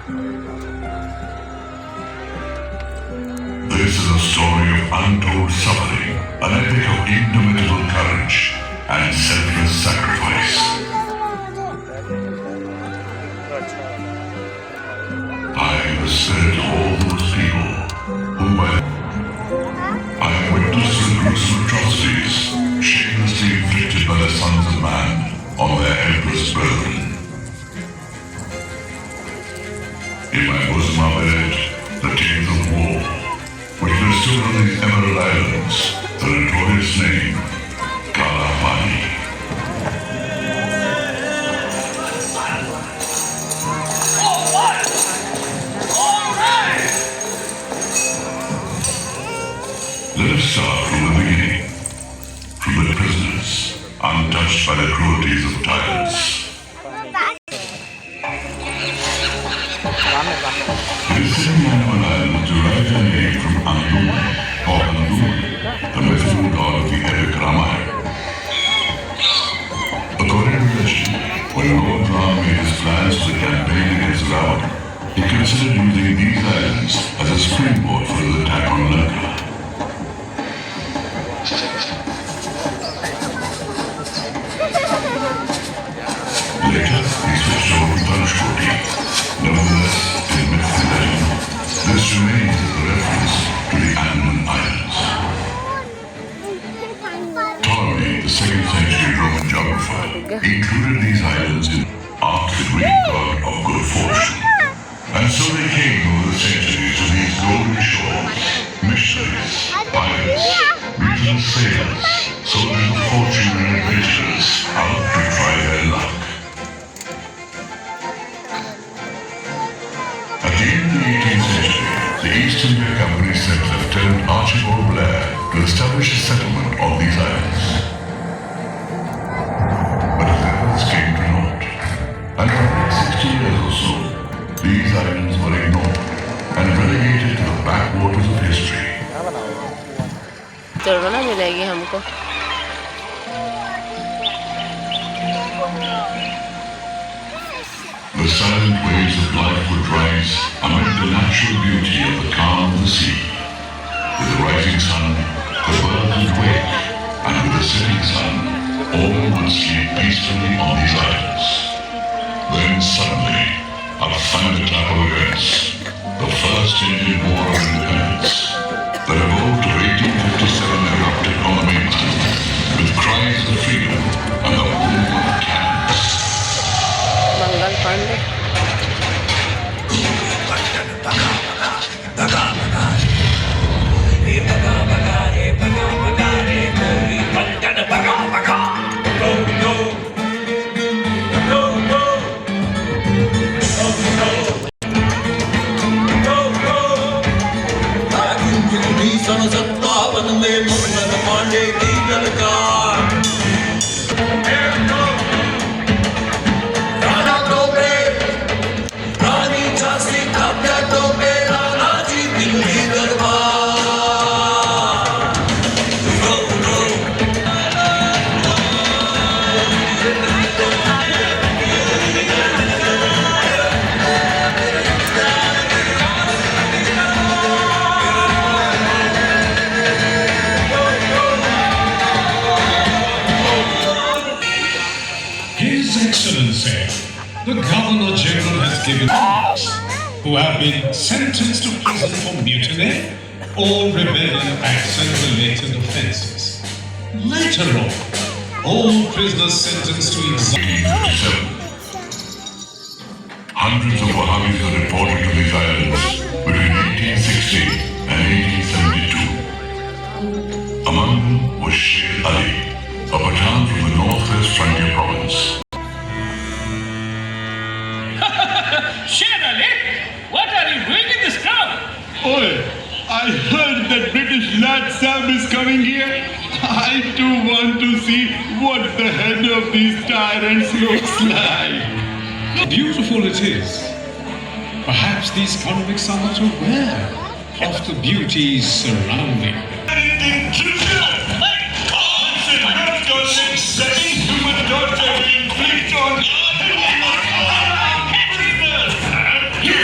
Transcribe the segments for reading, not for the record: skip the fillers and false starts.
This is a story of untold suffering, an epic of indomitable courage and selfless sacrifice. I am the spirit of all those people whom I have witnessed the gruesome atrocities shamelessly inflicted by the sons of man on their helpless brethren. In my bosom are buried the tales of war, which bestowed on these emerald islands the notorious name Kalapani. Let us start from the beginning, from the prisoners, untouched by the cruelties of tyrants. The city Andaman Islands derived their name from Anduman, or Anduman, the mythical god of the epic Ramayana. According to legend, when Lord Ram made his plans for the campaign against Ravana, he considered using these islands as a springboard for his attack on Lanka. Later, he switched over to Dhanushkoti. Nevertheless, in myth and legend, this remains as a reference to the Andaman Islands. Ptolemy, the 2nd century Roman geographer, included these islands in Ark, the Greek god of good fortune. And so they came over the centuries to these golden shores, missionaries, pirates, mutant sailors, soldiers of fortune and adventurers out to try their luck. At the end of the 18th century, the East India Company sent Lieutenant Archibald Blair to establish a settlement on these islands. But his efforts came to naught, and for the next 60 years or so, these islands were ignored and relegated to the backwaters of history. चढ़ना मिलेगी हमको. The silent waves of life would rise amid the natural beauty of the calm of the sea. With the rising sun, the birds would wake, and with the setting sun, all would sleep peacefully on these islands. Then suddenly, a thunderclap of events, the first Indian War of Independence, the revolt of 1857 erupted on the mainland, with cries of freedom and the boom of cannons. Mangal Pandey. The Governor General has given orders who have been sentenced to prison for mutiny or rebellion acts and related offences. Later on, all prisoners sentenced to exile. Hundreds of Wahhabis were reported to these islands between 1860 and 1872. Among them was Sheikh Ali, a Pathan from the northwest frontier province. Sheikh Ali, what are you doing in this crowd? Oi, I heard that British lad Sam is coming here. I too want to see what the head of these tyrants looks like. Beautiful it is. Perhaps these convicts are not aware of the beauties surrounding them. You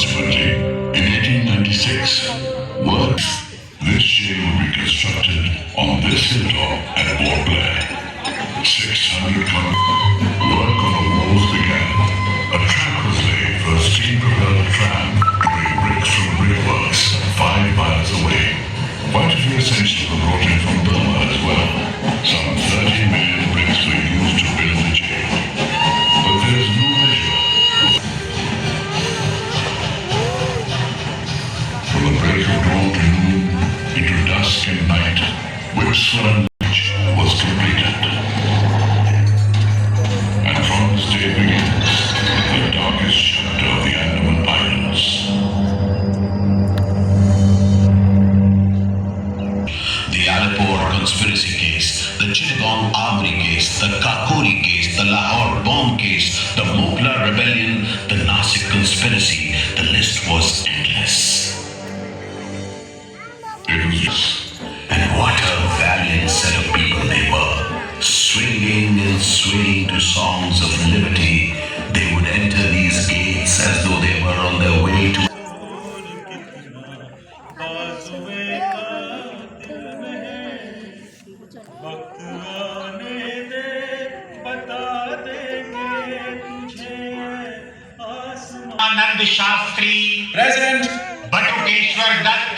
Consequently, in 1896, this jail will be constructed on this hilltop at Port Blair. 600 tons. Work on the walls began. A track was laid for a steam-propelled tram to bring bricks from brickworks 5 miles away. Quite a few essentials were brought in from Burma as well. Some 30 million bricks were used to build the jail. But there is no measure. From the break of dawn to noon, into dusk and night, Whipswell was completed. And from this day begins the darkest chapter of the Andaman Islands. The Alipore conspiracy case, the Chittagong Armory case, the Kakori case, the Lahore bomb case, the Mughal rebellion, the Nasik conspiracy, the list was endless. It was just And what a valiant set of people they were. Swinging and swaying to songs of liberty, they would enter these gates as though they were on their way to Anand Shastri Present. Batukeshwar Dutt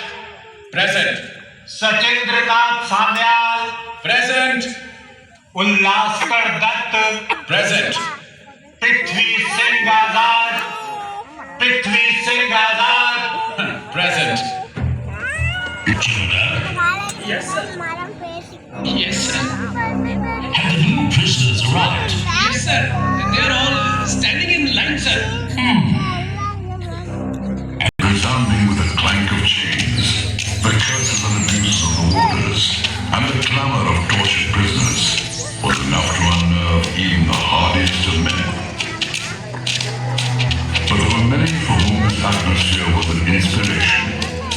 Present. सचेंद्रनाथ Sanyal Present. Ullaskar Dutt Present. Prithvi Singh Azad Present. Yes, sir. Yes, sir. have the new prisoners arrived. Yes, sir. They are all standing in line, sir. resounding with the clank of chains, the curses and abuses of the warders, and the clamor of tortured prisoners was enough to unnerve even the hardiest of men. But there were many for whom this atmosphere was an inspiration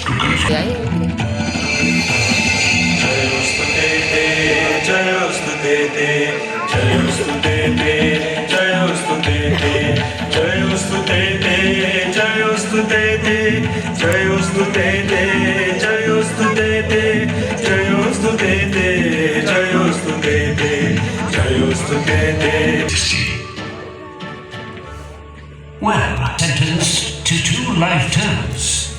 to confront. Well, sentenced to 2 life terms.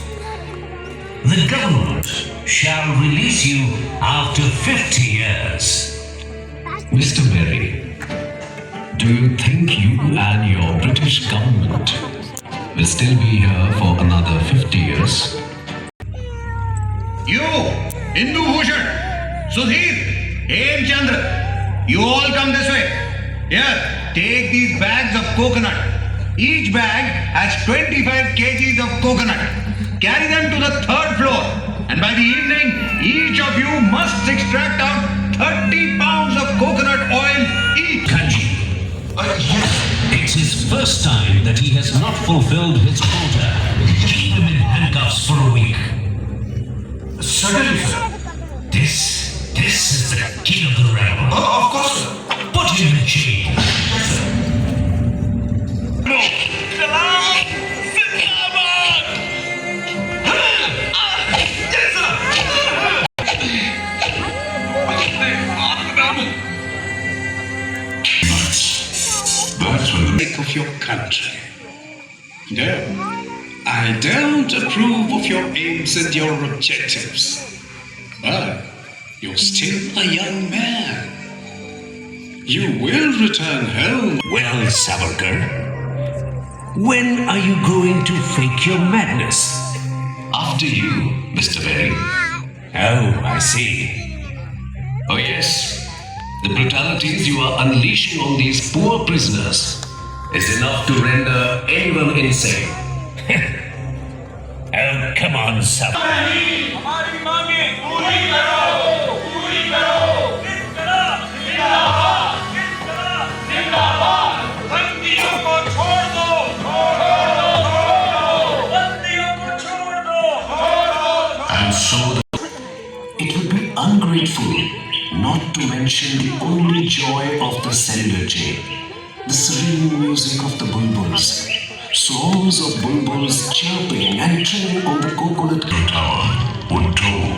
The government shall release you after 50 years. Mr. Berry, do you think you and your British government will still be here for another 50 years? You, Hindu Bhushan, Sudhir, Aim Chandra, you all come this way. Here, take these bags of coconut. Each bag has 25 kgs of coconut. Carry them to the 3rd floor. And by the evening, each of you must extract out 30 pounds of coconut oil each. Kanji, it's his first time that he has not fulfilled his quota. Keep him in handcuffs for a week. Certainly, sir. This is the king of the realm. Of course, sir. Put him in chains. That's when the Of your country. No, I don't approve of your aims and your objectives. But you're still a young man. You will return home. Well, Savarkar, when are you going to fake your madness? After you, Mr. Berry. Oh, I see. Oh, yes. The brutalities you are unleashing on these poor prisoners is enough to render anyone insane. Oh, come on, Savarkar. हमारी मांगे पूरी करो, पूरी करो। जिंदाबाद, जिंदाबाद। बंदियों को छोड़ दो, बंदियों को छोड़ दो। And so it would be ungrateful not to mention the only joy of the cellular jail, the serene music of the bulbuls, Swarms of bulbuls chirping and treading on the coconut tower would toll,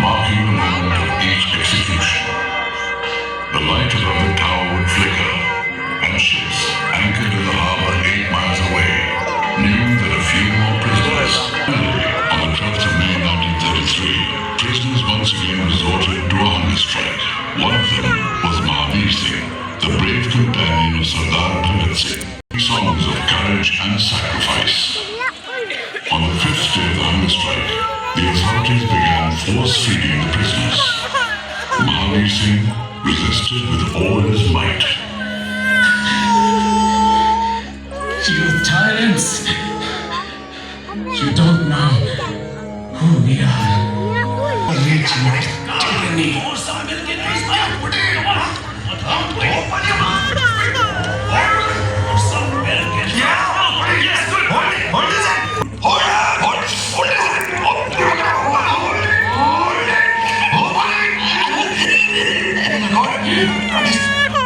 marking the moment of each execution. The light above the tower would flicker, and ships anchored in the harbor 8 miles away knew that a few more prisoners. Finally, on the 12th of May 1933, prisoners once again resorted to a hunger strike. One of them was Mahavir Singh, the brave companion of Sardar Bhagat Singh. Songs of courage and sacrifice. On the 5th day of the hunger strike, the authorities began force-feeding the prisoners. Mahavir Singh resisted with all his might. You tyrants! You don't know who we are. Rich like tyranny.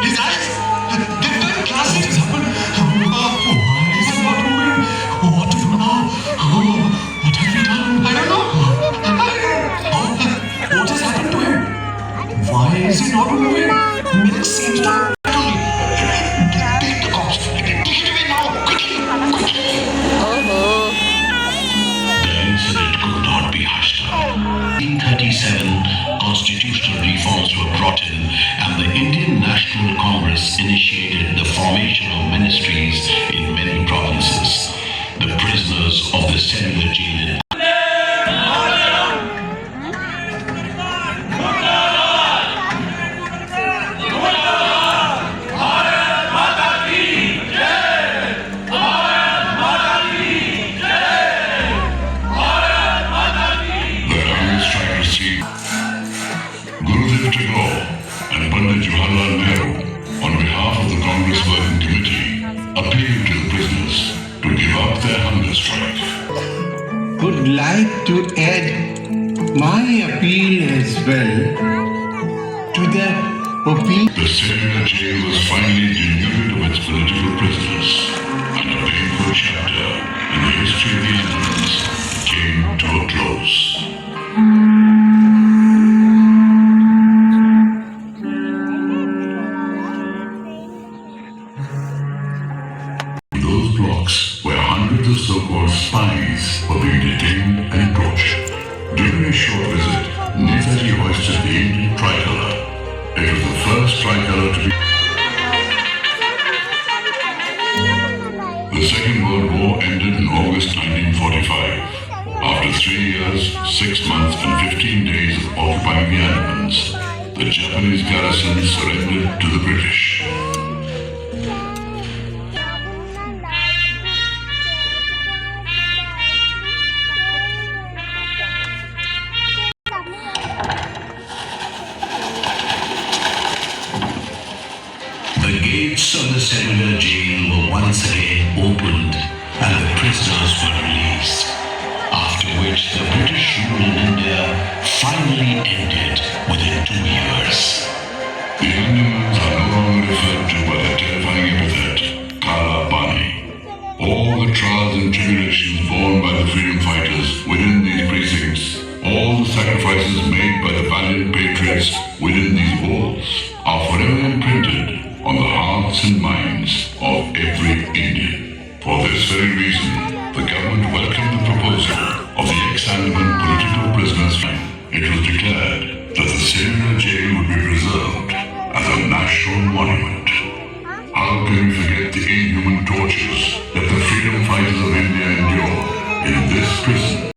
His eyes, they've gone classic. Why is he not moving? What to do now? What have we done? I don't know. What has happened to him? Why is he not moving? Milk seems to have take the cops. Take it away now. Quickly. The incident could not be hushed up. 1937, constitutional reforms were brought in, and the Indian National Congress initiated the formation of ministries in many provinces. The prisoners of the cellular jail in and Pandit Jawaharlal Nehru, on behalf of the Congress Working Committee, appealed to the prisoners to give up their hunger strike. Would like to add my appeal as well to the The cellular jail was finally denuded of its political prisoners, and a painful chapter in the history of the Netherlands came to a close. Those blocks where hundreds of so-called spies were being detained and tortured. During a short visit, Netaji hoisted the Indian tricolor. It was the first tricolor to be. The Second World War ended in August 1945. After 3 years, 6 months and 15 days of occupying the Andamans, the Japanese garrison surrendered to the British. The gates of the cellular jail were once again opened and the prisoners were released, after which the British rule in India finally ended within 2 years. The Andamans are no longer referred to by the terrifying epithet, Kala Pani. All the trials and tribulations borne by the freedom fighters within these precincts, all the sacrifices made by the valiant patriots within these walls, are forever imprinted on the hearts and minds of every Indian. For this very reason, the government welcomed the proposal of the ex-Andaman political prisoners. It was declared that the cellular jail would be preserved as a national monument.